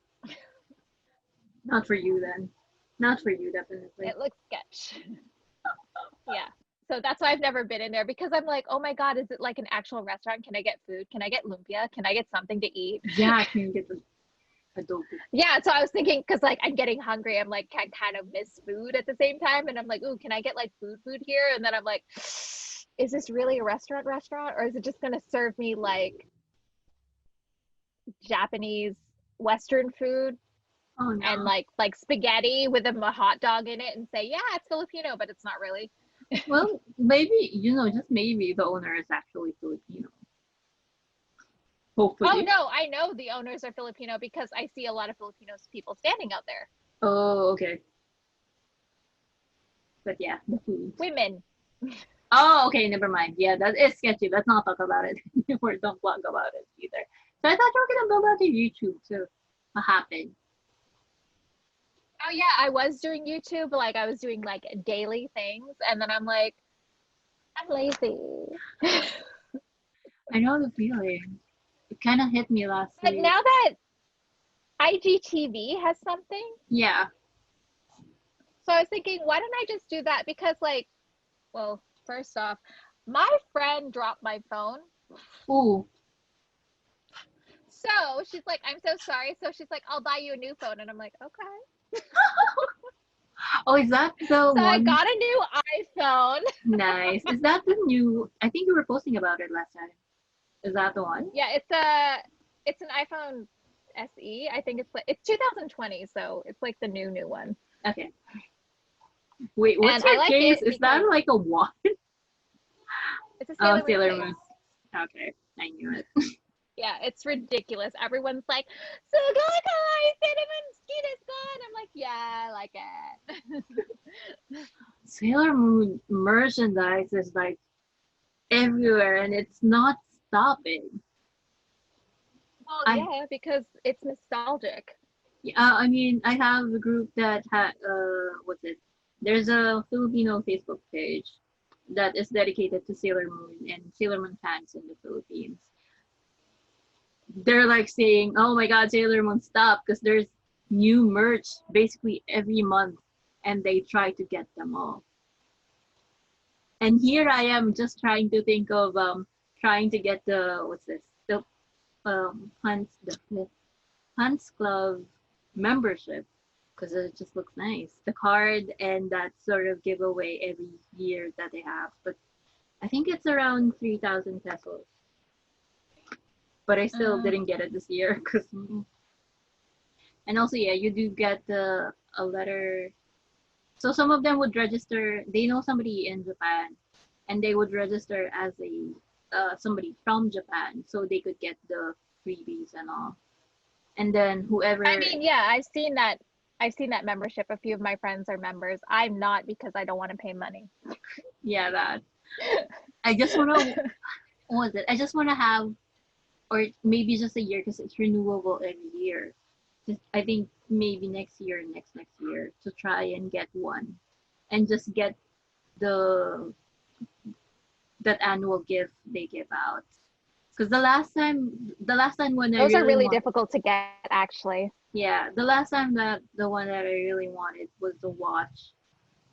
Not for you then. Not for you, definitely. It looks sketch. Yeah. So that's why I've never been in there because I'm like, oh my God, is it like an actual restaurant? Can I get food? Can I get lumpia? Can I get something to eat? Yeah, I can get the adobo. Yeah. So I was thinking, because like I'm getting hungry, I'm like, I kind of miss food at the same time. And I'm like, ooh, can I get like food here? And then I'm like, is this really a restaurant? Or is it just going to serve me like Japanese Western food? Oh And no. like spaghetti with a hot dog in it and say, yeah, it's Filipino, but it's not really. Well, maybe, just maybe the owner is actually Filipino. Oh Hopefully. no, I know the owners are Filipino because I see a lot of Filipino people standing out there. Oh, okay. But yeah, the food. Women. Oh, okay, never mind. Yeah, that is sketchy. Let's not talk about it. Or don't blog about it either. So I thought you were gonna build out your YouTube. So what happened? Oh yeah, I was doing YouTube, like I was doing like daily things, and then I'm like, I'm lazy. I know the feeling. It kind of hit me last But week. now that IGTV has something, Yeah. so I was thinking, why don't I just do that? Because like, well, first off, my friend dropped my phone. Ooh. So she's like, I'm so sorry. So she's like, I'll buy you a new phone. And I'm like, okay. Oh, is that the So I one? got a new iPhone. Nice. Is that the new? I think you were posting about it last time. Is that the one? Yeah, it's an iPhone SE. I think it's 2020, so it's like the new one. Okay. Wait, what's And I your like case? it Is that because like a what? it's a Oh, Sailor Moon Sailor case. Moon. Okay, I knew it. Yeah, it's ridiculous. Everyone's like, "So Sugoi Sailor Moon's skin is gone." I'm like, "Yeah, I like it." Sailor Moon merchandise is like everywhere, and it's not stopping. Well, I yeah, because it's nostalgic. I mean, I have a group that had what's it? There's a Filipino Facebook page that is dedicated to Sailor Moon and Sailor Moon fans in the Philippines. They're like saying, "Oh my God, Sailor Moon, stop!" Because there's new merch basically every month, and they try to get them all. And here I am just trying to think of trying to get the what's this the Hunts Club membership because it just looks nice. The card and that sort of giveaway every year that they have, but I think it's around 3,000 pesos. But I still Uh, didn't get it this year because. And also, yeah, you do get a letter. So some of them would register. They know somebody in Japan, and they would register as a somebody from Japan, so they could get the freebies and all. And then I whoever, mean, yeah, I've seen that. I've seen that membership. A few of my friends are members. I'm not because I don't want to pay money. yeah, that I just wanna, what was it? I just wanna have, or maybe just a year because it's renewable every year. Just I think maybe next year, next year to try and get one, and just get the that annual gift they give out. Because the last time when I Those are really really want, difficult to get, actually. yeah, the last time that the one that I really wanted was the watch,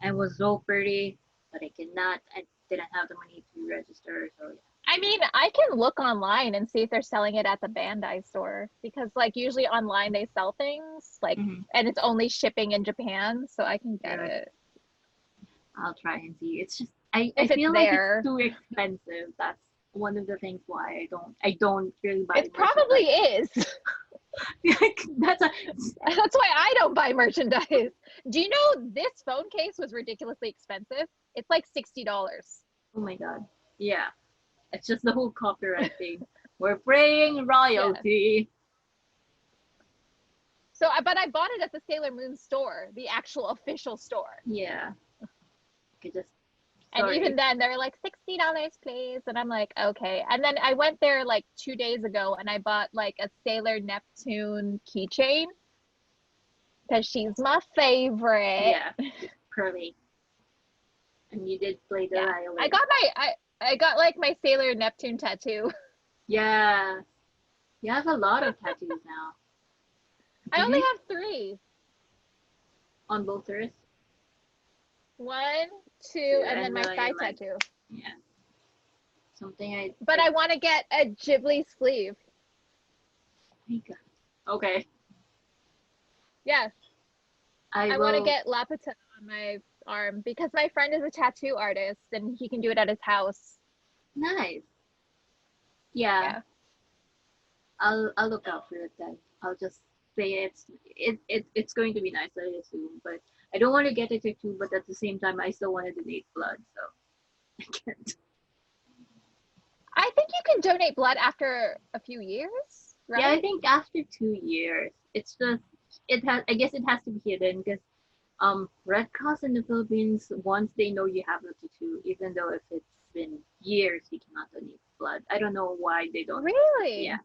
and was so pretty, but I cannot. I didn't have the money to register, so yeah. I mean, I can look online and see if they're selling it at the Bandai store because, like, usually online they sell things like, Mm-hmm. and it's only shipping in Japan, so I can get Yeah, it I'll try and see. It's just I if it's feel like it's there. too expensive. That's one of the things why I don't really buy It probably merchandise. is. That's a That's why I don't buy merchandise. Do you know this phone case was ridiculously expensive? It's like $60. oh my god. Yeah. It's just the whole copyright thing. We're praying Yeah. royalty. So, but I bought it at the Sailor Moon store, the actual official store. Yeah. Okay, just And even sorry. then, they're like $60, please. And I'm like, okay. And then I went there like 2 days ago and I bought like a Sailor Neptune keychain because she's my favorite. Yeah. Curly. And you did play the Yeah. I violin. got my I got like my Sailor Neptune tattoo. Yeah. You have a lot of tattoos now. I Do only you? have three. On both wrists? One, two, Two. and then And my your thigh legs. tattoo. Yeah. Something But I want to get a Ghibli sleeve. my god. Okay. Yeah, I I want to will. get Laputa on my arm because my friend is a tattoo artist and he can do it at his house. Nice. Yeah. Yeah. I'll look out for it then. I'll just say it's going to be nice, I assume. But I don't want to get a tattoo, but at the same time, I still want to donate blood, so I can't. I think you can donate blood after a few years, Yeah, I right? think after 2 years, it's just it has. I guess it has to be hidden because Red Cross in the Philippines, once they know you have a tattoo, even though if it's been years, you cannot donate blood. I don't know why they don't. Yeah,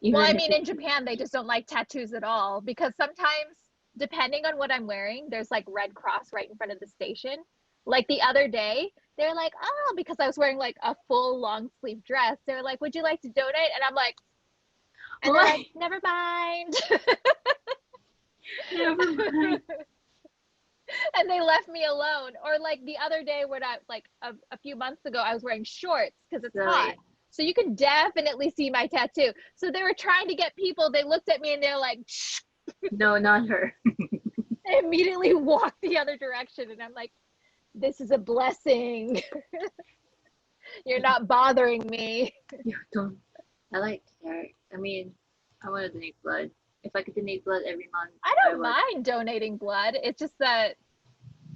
Really? Well, I even if mean, in it's Japan, they just don't like tattoos at all because sometimes, depending on what I'm wearing, there's like Red Cross right in front of the station. Like the other day, they're like, oh, because I was wearing like a full long sleeve dress, they're like, would you like to donate? And I'm like, and they're why. like, never mind. Never mind. And they left me alone. Or like the other day when I like a few months ago, I was wearing shorts because it's hot. Silly. So you can definitely see my tattoo. So they were trying to get people, they looked at me and they're like, shh, No, not her. they immediately walked the other direction. And I'm like, this is a blessing. You're not bothering me. You don't. I like that. I mean, I want to donate blood. If I could donate blood every month, I I don't would. mind donating blood. It's just that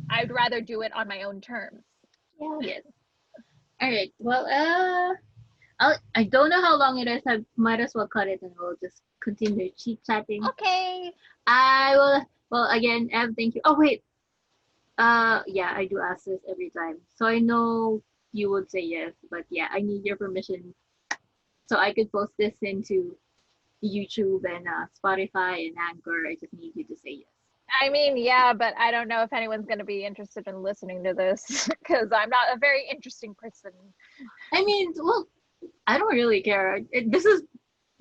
I'd rather do it on my own terms. Yeah. Yes. All right. Well, I don't know how long it is. I might as well cut it and we'll just continue chit chatting. Okay. I will. Well, again, Ev, thank you. Oh wait. Yeah, I do ask this every time, so I know you would say yes, but yeah, I need your permission so I could post this into YouTube and Spotify and Anchor. I just need you to say yes. I mean, yeah, but I don't know if anyone's going to be interested in listening to this because I'm not a very interesting person. I mean, well, I don't really care. This is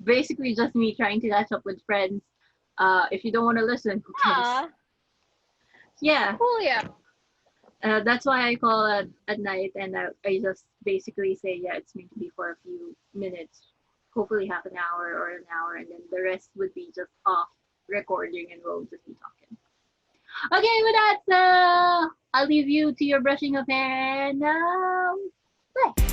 basically just me trying to catch up with friends. If you don't want to listen, who cares? Ah, Yeah, cool, yeah. that's why I call at night and I just basically say, yeah, it's meant to be for a few minutes, hopefully half an hour or an hour, and then the rest would be just off recording and we'll just be talking. Okay, with that, I'll leave you to your brushing of hair and bye.